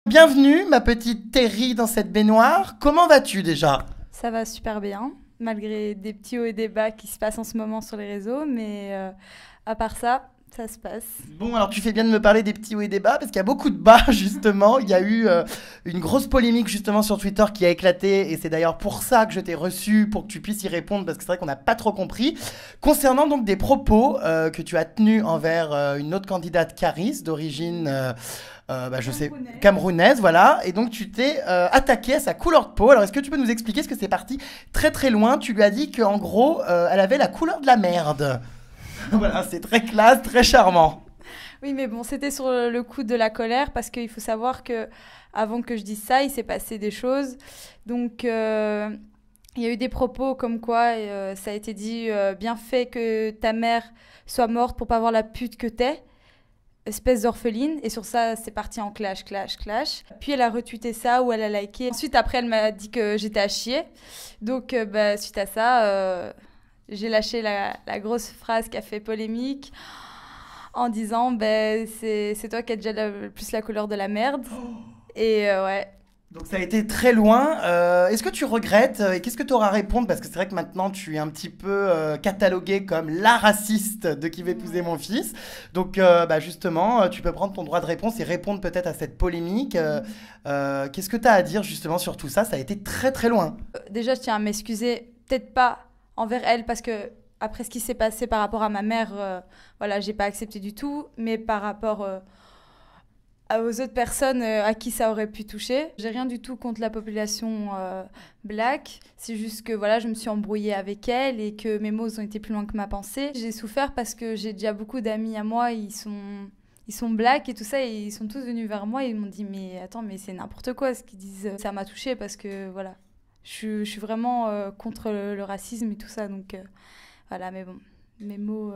Bienvenue, ma petite Terry, dans cette baignoire. Comment vas-tu déjà? Ça va super bien, malgré des petits hauts et des bas qui se passent en ce moment sur les réseaux, mais à part ça, ça se passe. Bon, alors tu fais bien de me parler des petits hauts et des bas, parce qu'il y a beaucoup de bas, justement. Il y a eu une grosse polémique, justement, sur Twitter qui a éclaté, et c'est d'ailleurs pour ça que je t'ai reçu, pour que tu puisses y répondre, parce que c'est vrai qu'on n'a pas trop compris. Concernant donc des propos que tu as tenus envers une autre candidate Caris, d'origine... je sais, camerounaise, voilà. Et donc, tu t'es attaqué à sa couleur de peau. Alors, est-ce que tu peux nous expliquer ce que c'est parti très très loin? Tu lui as dit qu'en gros, elle avait la couleur de la merde. Voilà, c'est très classe, très charmant. Oui, mais bon, c'était sur le coup de la colère, parce qu'il faut savoir que avant que je dise ça, il s'est passé des choses. Donc, il y a eu des propos comme quoi ça a été dit bien fait que ta mère soit morte pour pas voir la pute que t'es. Espèce d'orpheline, et sur ça c'est parti en clash. Puis elle a retweeté ça, ou elle a liké. Ensuite après elle m'a dit que j'étais à chier, donc suite à ça j'ai lâché la grosse phrase qui a fait polémique en disant c'est toi qui as déjà le plus la couleur de la merde. Et ouais. Donc ça a été très loin. Est-ce que tu regrettes et qu'est-ce que tu auras à répondre? Parce que c'est vrai que maintenant tu es un petit peu cataloguée comme la raciste de Qui va épouser mon fils. Donc justement, tu peux prendre ton droit de réponse et répondre peut-être à cette polémique. Qu'est-ce que tu as à dire justement sur tout ça? Ça a été très très loin. Déjà, je tiens à m'excuser, peut-être pas envers elle, parce que après ce qui s'est passé par rapport à ma mère, voilà, j'ai pas accepté du tout, mais par rapport... aux autres personnes à qui ça aurait pu toucher. J'ai rien du tout contre la population black, c'est juste que voilà, je me suis embrouillée avec elle et que mes mots ont été plus loin que ma pensée. J'ai souffert parce que j'ai déjà beaucoup d'amis à moi, ils sont black et tout ça, et ils sont tous venus vers moi et ils m'ont dit mais attends, mais c'est n'importe quoi ce qu'ils disent. Ça m'a touchée parce que voilà, je suis vraiment contre le racisme et tout ça, donc voilà, mais bon, mes mots...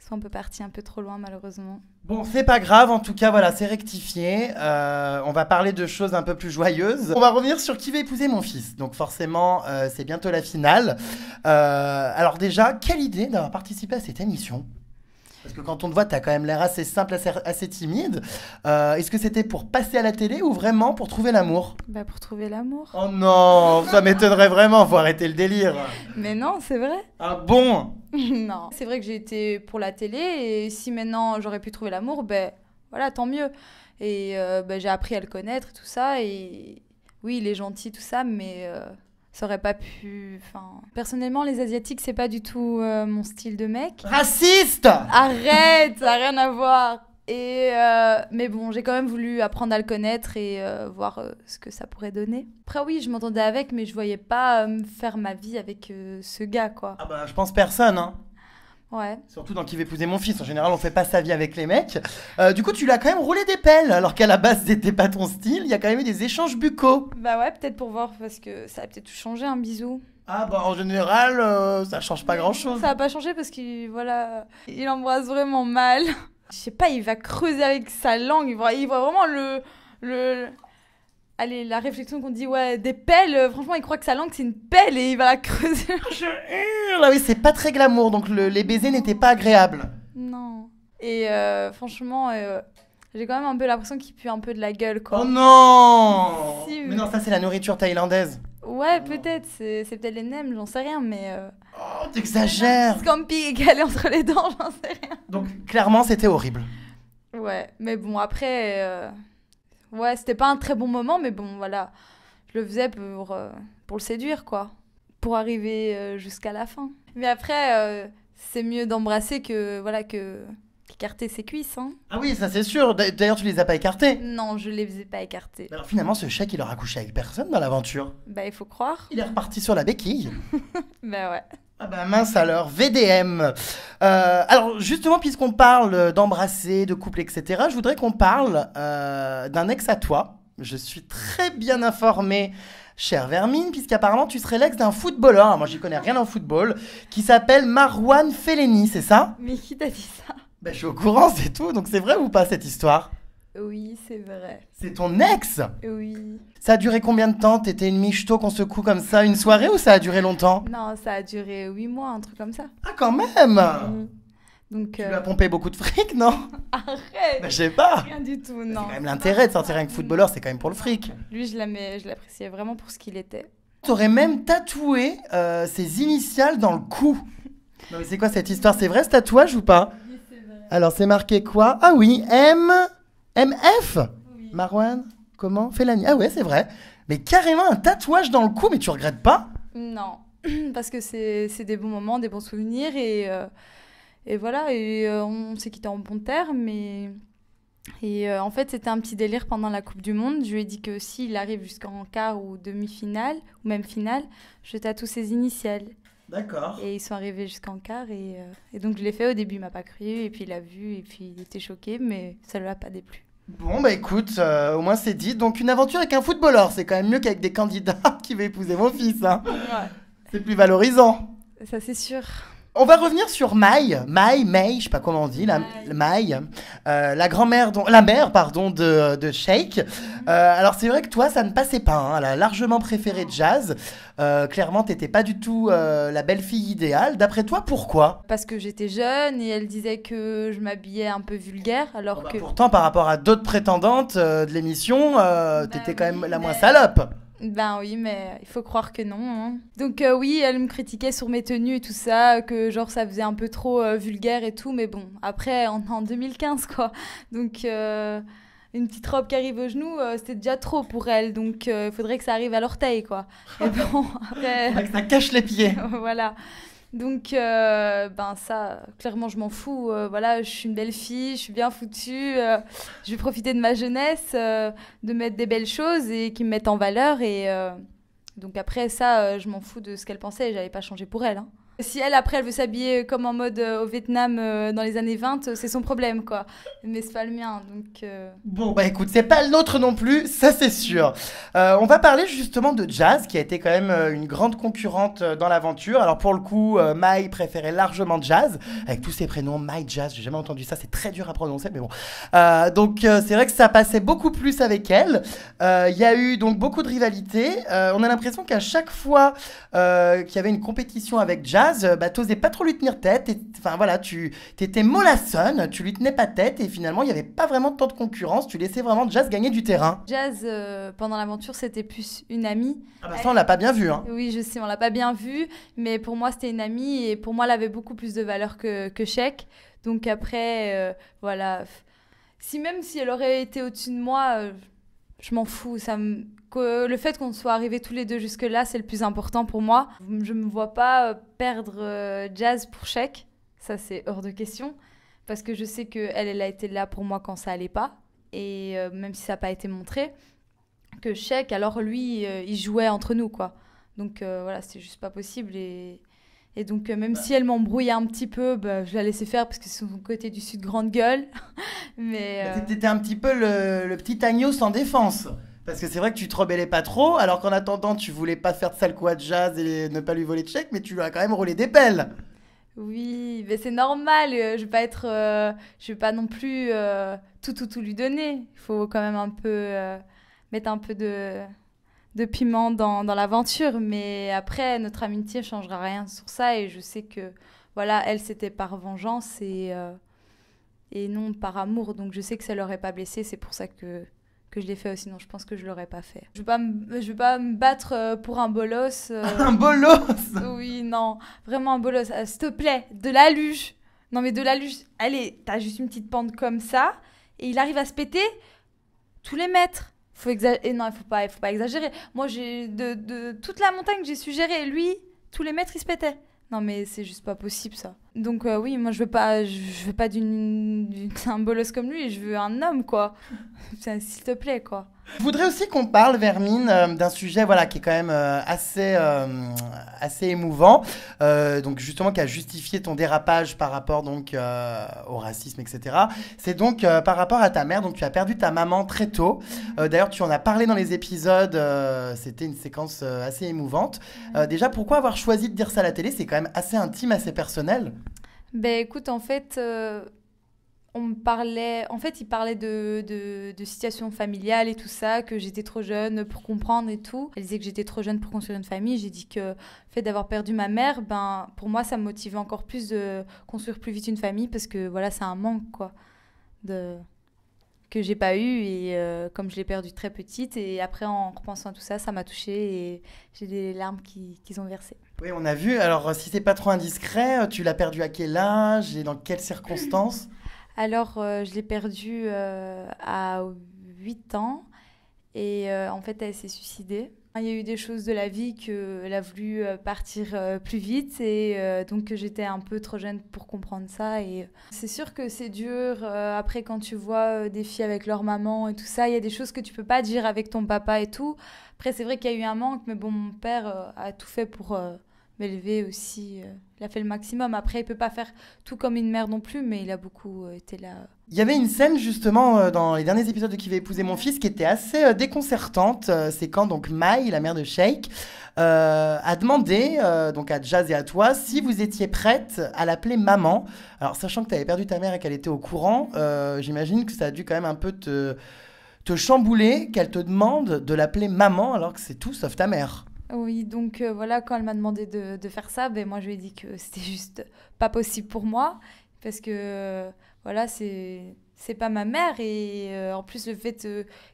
sont un peu partis un peu trop loin malheureusement. Bon, c'est pas grave, en tout cas, voilà, c'est rectifié. On va parler de choses un peu plus joyeuses. On va revenir sur Qui va épouser mon fils. Donc forcément, c'est bientôt la finale. Alors déjà, quelle idée d'avoir participé à cette émission? Parce que quand on te voit, t'as quand même l'air assez simple, assez timide. Est-ce que c'était pour passer à la télé ou vraiment pour trouver l'amour? Pour trouver l'amour. Oh non, ça m'étonnerait vraiment, faut arrêter le délire. Mais non, c'est vrai. Ah bon? Non, c'est vrai que j'ai été pour la télé, et si maintenant j'aurais pu trouver l'amour, voilà, tant mieux. Et j'ai appris à le connaître et tout ça, et oui, il est gentil, tout ça, mais ça aurait pas pu... Enfin, personnellement, les Asiatiques, c'est pas du tout mon style de mec. Raciste! Arrête, ça n'a rien à voir. Et mais bon, j'ai quand même voulu apprendre à le connaître et voir ce que ça pourrait donner. Après oui, je m'entendais avec, mais je voyais pas faire ma vie avec ce gars, quoi. Ah bah je pense personne, hein. Ouais. Surtout dans Qui va épouser mon fils, en général on fait pas sa vie avec les mecs. Du coup tu l'as quand même roulé des pelles, alors qu'à la base c'était pas ton style, il y a quand même eu des échanges buccaux. Bah ouais, peut-être pour voir, parce que ça a peut-être tout changé, un bisou. Ah bah en général ça change pas grand chose. Ça a pas changé parce qu'il, voilà, il embrasse vraiment mal. Je sais pas, il va creuser avec sa langue, il voit vraiment allez, la réflexion qu'on dit, ouais, des pelles, franchement, il croit que sa langue, c'est une pelle et il va la creuser. Je hurle. Ah oui, c'est pas très glamour, donc les baisers n'étaient pas agréables. Non. Et franchement, j'ai quand même un peu l'impression qu'il pue un peu de la gueule, quoi. Oh non! Si, mais non, ça c'est la nourriture thaïlandaise. Ouais, peut-être, c'est peut-être les nems, j'en sais rien, mais... Oh, t'exagères! Scampi égalé entre les dents, j'en sais rien. Donc, clairement, c'était horrible. Ouais, mais bon, après... Ouais, c'était pas un très bon moment, mais bon, voilà. Je le faisais pour le séduire, quoi. Pour arriver jusqu'à la fin. Mais après, c'est mieux d'embrasser que, voilà, qu'écarter ses cuisses, hein. Ah oui, ça c'est sûr. D'ailleurs, tu les as pas écartés. Non, je les faisais pas écarter. Alors finalement, ce chèque, il aura couché avec personne dans l'aventure. Il faut croire. Il est reparti sur la béquille. Ouais. Ah bah mince alors, VDM. Alors justement, puisqu'on parle d'embrasser, de couple, etc., je voudrais qu'on parle d'un ex à toi. Je suis très bien informée, chère Vermine, puisqu'apparemment tu serais l'ex d'un footballeur, alors moi j'y connais rien en football, qui s'appelle Marouane Fellaini, c'est ça? Mais qui t'a dit ça? Je suis au courant, c'est tout, donc c'est vrai ou pas cette histoire? Oui, c'est vrai. C'est ton ex? Oui. Ça a duré combien de temps? T'étais une michto qu'on secoue comme ça une soirée ou ça a duré longtemps? Non, ça a duré 8 mois, un truc comme ça. Ah quand même! Donc, Tu lui as pompé beaucoup de fric, non? Arrête. Bah, je sais pas. Rien du tout, C'est non. quand même l'intérêt de sortir avec footballeur, c'est quand même pour le fric. Lui, je l'appréciais vraiment pour ce qu'il était. T'aurais même tatoué ses initiales dans le cou. Non mais c'est quoi cette histoire? C'est vrai ce tatouage ou pas? Oui, c'est vrai. Alors c'est marqué quoi? Ah oui, MF. Oui. Marwan, comment? Félani. Ah ouais, c'est vrai. Mais carrément un tatouage dans le cou, mais tu regrettes pas? Non, parce que c'est des bons moments, des bons souvenirs et voilà, on s'est quitté en bons termes. En fait, c'était un petit délire pendant la Coupe du Monde. Je lui ai dit que s'il arrive jusqu'en quart ou demi-finale, ou même finale, je tatoue ses initiales. D'accord. Et ils sont arrivés jusqu'en quart et donc je l'ai fait. Au début, il m'a pas cru et puis il a vu et puis il était choqué, mais ça lui a pas déplu. Bon bah écoute, au moins c'est dit. Donc une aventure avec un footballeur, c'est quand même mieux qu'avec des candidats qui veulent épouser mon fils. Hein. Ouais, C'est plus valorisant. ça c'est sûr. On va revenir sur Mai, je sais pas comment on dit, Mai, la grand-mère, la mère, pardon, de Sheikh. Alors c'est vrai que toi, ça ne passait pas, hein, elle a largement préféré Jazz. Clairement, t'étais pas du tout la belle-fille idéale. D'après toi, pourquoi? Parce que j'étais jeune et elle disait que je m'habillais un peu vulgaire, alors que... Pourtant, par rapport à d'autres prétendantes de l'émission, t'étais quand même la moins salope. Ben oui, mais il faut croire que non. Hein. Donc oui, elle me critiquait sur mes tenues et tout ça, que genre ça faisait un peu trop vulgaire et tout, mais bon, après on est en 2015 quoi. Donc une petite robe qui arrive aux genoux, c'était déjà trop pour elle, donc il faudrait que ça arrive à l'orteil quoi. Et bon, après... Que ça cache les pieds. voilà. Donc, ben ça, clairement, je m'en fous. Voilà, je suis une belle fille, je suis bien foutue. Je vais profiter de ma jeunesse, de mettre des belles choses et qui me mettent en valeur. Donc après ça, je m'en fous de ce qu'elle pensait. J'allais pas changer pour elle. Hein. Si elle, après, elle veut s'habiller comme en mode au Vietnam dans les années 20, c'est son problème, quoi. Mais c'est pas le mien, donc... Bon, bah écoute, c'est pas le nôtre non plus, ça c'est sûr. On va parler justement de Jazz, qui a été quand même une grande concurrente dans l'aventure. Alors pour le coup, Mai préférait largement Jazz, avec tous ses prénoms, Mai, Jazz, j'ai jamais entendu ça, c'est très dur à prononcer, mais bon. Donc c'est vrai que ça passait beaucoup plus avec elle. Il y a eu donc beaucoup de rivalité. On a l'impression qu'à chaque fois qu'il y avait une compétition avec Jazz, bah, t'osais pas trop lui tenir tête. Enfin voilà, tu t'étais mollassonne, tu lui tenais pas tête et finalement il y avait pas vraiment tant de concurrence. Tu laissais vraiment Jazz gagner du terrain. Jazz, pendant l'aventure, c'était plus une amie. Ah bah ça on l'a pas bien vu. Hein. Oui, je sais, on l'a pas bien vue, mais pour moi c'était une amie et pour moi elle avait beaucoup plus de valeur que Sheikh. Donc après, voilà. Même si elle aurait été au-dessus de moi, je m'en fous. Le fait qu'on soit arrivés tous les deux jusque-là, c'est le plus important pour moi. Je me vois pas perdre Jazz pour Sheikh. Ça, c'est hors de question. Parce que je sais qu'elle a été là pour moi quand ça allait pas. Et même si ça n'a pas été montré, que Sheikh, alors lui, il jouait entre nous, quoi. Donc voilà, c'est juste pas possible. Et donc, même si elle m'embrouillait un petit peu, bah, je la laissais faire parce que c'est son côté du sud grande gueule. Mais T'étais un petit peu le petit agneau sans défense. Parce que c'est vrai que tu te rebellais pas trop, alors qu'en attendant, tu voulais pas faire de sale coup à Jazz et ne pas lui voler de chèque, mais tu lui as quand même roulé des pelles. oui, mais c'est normal. Je vais pas non plus tout lui donner. Il faut quand même un peu mettre un peu de piment dans l'aventure. Mais après, notre amitié changera rien sur ça. Et je sais que, voilà, elle, c'était par vengeance et non par amour. Donc je sais que ça l'aurait pas blessée. C'est pour ça que je l'ai fait aussi. Sinon, je pense que je l'aurais pas fait. Je vais pas me battre pour un bolos. Un bolos. Oui, non, vraiment un bolos. S'il te plaît, de la luge. Non, mais de la luge. Allez, t'as juste une petite pente comme ça et il arrive à se péter tous les mètres. Non, il faut pas exagérer. Moi, j'ai de toute la montagne que j'ai su gérer, lui, tous les mètres, il se pétait. Non, mais c'est juste pas possible, ça. Donc, oui, moi, je veux pas un bolos comme lui, je veux un homme, quoi. S'il te plaît, quoi. Je voudrais aussi qu'on parle, Vermine, d'un sujet voilà, qui est quand même assez émouvant, donc justement qui a justifié ton dérapage par rapport donc, au racisme, etc. C'est donc par rapport à ta mère, donc tu as perdu ta maman très tôt. D'ailleurs, tu en as parlé dans les épisodes, c'était une séquence assez émouvante. Déjà, pourquoi avoir choisi de dire ça à la télé? C'est quand même assez intime, assez personnel. Ben écoute, en fait... il parlait de situation familiale et tout ça, que j'étais trop jeune pour comprendre et tout. Elle disait que j'étais trop jeune pour construire une famille. J'ai dit que le fait d'avoir perdu ma mère, pour moi, ça me motivait encore plus de construire plus vite une famille parce que voilà, c'est un manque, quoi. que j'ai pas eu et comme je l'ai perdu très petite et après en repensant à tout ça, ça m'a touchée et j'ai des larmes qui ont versé. Oui, on a vu. Alors, si c'est pas trop indiscret, tu l'as perdu à quel âge et dans quelles circonstances? Alors, je l'ai perdue à 8 ans et en fait, elle s'est suicidée. Il y a eu des choses de la vie qu'elle a voulu partir plus vite et donc j'étais un peu trop jeune pour comprendre ça. Et c'est sûr que c'est dur. Après, quand tu vois des filles avec leur maman et tout ça, il y a des choses que tu peux pas dire avec ton papa et tout. Après, c'est vrai qu'il y a eu un manque, mais bon, mon père a tout fait pour m'élever aussi. Il a fait le maximum. Après, il peut pas faire tout comme une mère non plus, mais il a beaucoup été là. Il y avait une scène justement dans les derniers épisodes de Qui va épouser mon fils qui était assez déconcertante. C'est quand donc Maï, la mère de Sheikh, a demandé donc à Jazz et à toi si vous étiez prête à l'appeler maman. Alors sachant que tu avais perdu ta mère et qu'elle était au courant, j'imagine que ça a dû quand même un peu te chambouler qu'elle te demande de l'appeler maman alors que c'est tout sauf ta mère. Oui, donc voilà, quand elle m'a demandé de faire ça, ben, moi je lui ai dit que c'était juste pas possible pour moi parce que voilà, c'est pas ma mère et en plus le fait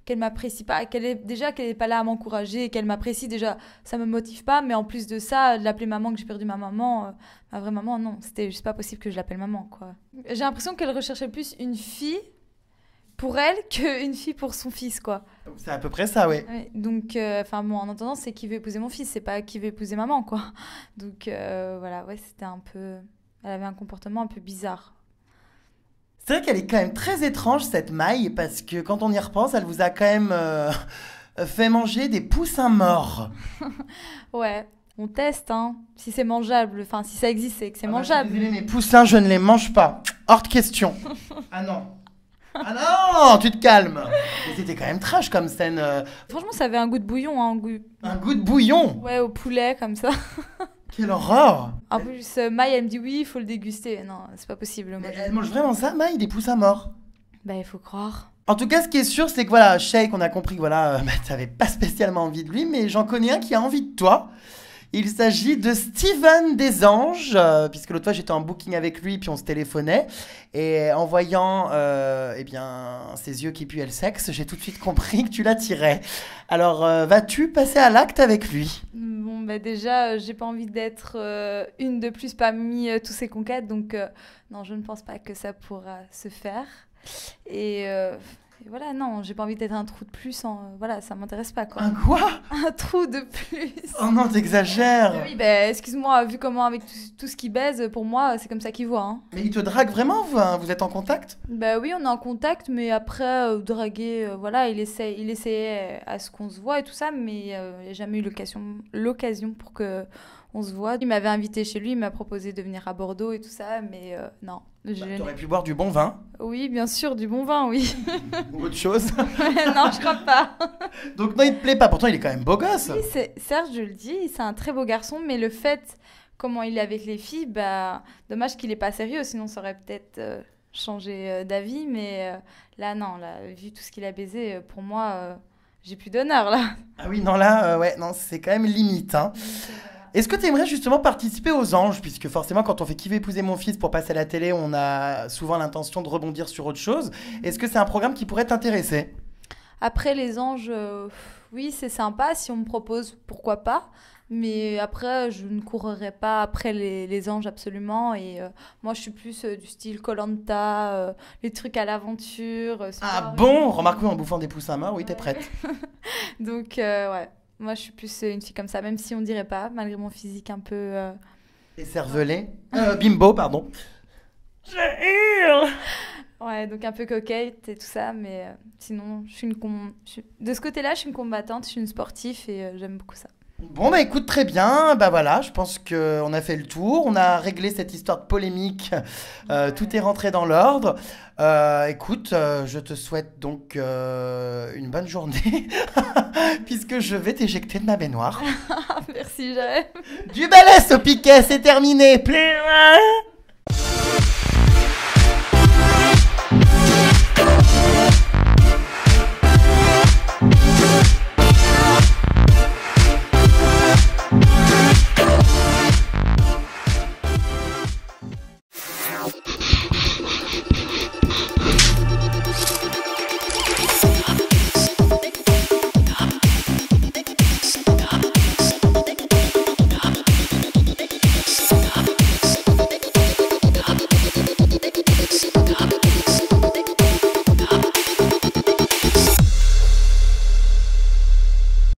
qu'elle m'apprécie pas, qu'elle est pas là à m'encourager et qu'elle m'apprécie déjà, ça me motive pas, mais en plus de ça, de l'appeler maman, que j'ai perdu ma maman, ma vraie maman, non, c'était juste pas possible que je l'appelle maman, quoi. J'ai l'impression qu'elle recherchait plus une fille pour elle qu'une fille pour son fils, quoi. C'est à peu près ça, oui. Ouais, donc, enfin bon, en entendant, c'est qui veut épouser mon fils, c'est pas qui veut épouser maman, quoi. Donc voilà, ouais, c'était un peu... Elle avait un comportement un peu bizarre. C'est vrai qu'elle est quand même très étrange cette Maï parce que quand on y repense, elle vous a quand même fait manger des poussins morts. Ouais, on teste, hein. Si c'est mangeable, enfin si ça existe, c'est que c'est mangeable. Je suis désolée, mes poussins, je ne les mange pas. Hors de question. Ah non. Ah non, tu te calmes. Mais c'était quand même trash comme scène. Franchement, ça avait un goût de bouillon, hein, Un goût de bouillon. Ouais, au poulet, comme ça. Quelle horreur. En plus, Maï, elle me dit oui, il faut le déguster. Non, c'est pas possible. Mais elle mange vraiment ça, Maï, des poussins morts? Bah, il faut croire. En tout cas, ce qui est sûr, c'est que voilà, Sheikh, on a compris que voilà, t'avais pas spécialement envie de lui, mais j'en connais un qui a envie de toi. Il s'agit de Steven Desanges, puisque l'autre fois j'étais en booking avec lui, puis on se téléphonait. Et en voyant eh bien, ses yeux qui puaient le sexe, j'ai tout de suite compris que tu l'attirais. Alors, vas-tu passer à l'acte avec lui? Bon, bah déjà, j'ai pas envie d'être une de plus parmi tous ces conquêtes, donc non, je ne pense pas que ça pourra se faire. Et voilà, non, j'ai pas envie d'être un trou de plus. Voilà, ça m'intéresse pas, quoi. Un quoi? Un trou de plus. Oh non, t'exagères. Oui, bah, excuse-moi, vu comment avec tout ce qui baise, pour moi, c'est comme ça qu'il voit. Hein. Mais il te drague vraiment, vous êtes en contact? Bah oui, on est en contact, mais après, draguer, voilà, il essayait à ce qu'on se voit et tout ça, mais il n'y a jamais eu l'occasion pour que on se voit. Il m'avait invité chez lui, il m'a proposé de venir à Bordeaux et tout ça, mais non. T'aurais pu boire du bon vin? Oui, bien sûr, du bon vin, oui. Ou autre chose? Non, je crois pas. Donc non, il te plaît pas. Pourtant, il est quand même beau gosse. Oui, Serge, je le dis, c'est un très beau garçon, mais le fait, comment il est avec les filles, bah, dommage qu'il est pas sérieux, sinon ça aurait peut-être changé d'avis, mais là, non, là, vu tout ce qu'il a baisé, pour moi, j'ai plus d'honneur, là. Ah oui, non, là, ouais, non, c'est quand même limite, hein. Est-ce que tu aimerais justement participer aux Anges? Puisque forcément, quand on fait Qui veut épouser mon fils pour passer à la télé, on a souvent l'intention de rebondir sur autre chose. Est-ce que c'est un programme qui pourrait t'intéresser? Après, les Anges, oui, c'est sympa. Si on me propose, pourquoi pas. Mais après, je ne courrai pas après les Anges absolument. Et moi, je suis plus du style koh les trucs à l'aventure. Ah bon? Remarque-moi en bouffant des poussins morts, oui, t'es prête. Donc, ouais. Moi, je suis plus une fille comme ça, même si on dirait pas, malgré mon physique un peu... Écervelé. Bimbo, pardon. Je hurle. Ouais, donc un peu coquette et tout ça, mais sinon, de ce côté-là, je suis une combattante, je suis une sportive et j'aime beaucoup ça. Bon, bah écoute, très bien. Bah voilà, je pense qu'on a fait le tour. On a réglé cette histoire de polémique. Tout est rentré dans l'ordre. Écoute, je te souhaite donc une bonne journée, puisque je vais t'éjecter de ma baignoire. Merci, Jérémy. Du balèze au piquet, c'est terminé. Plaît-moi.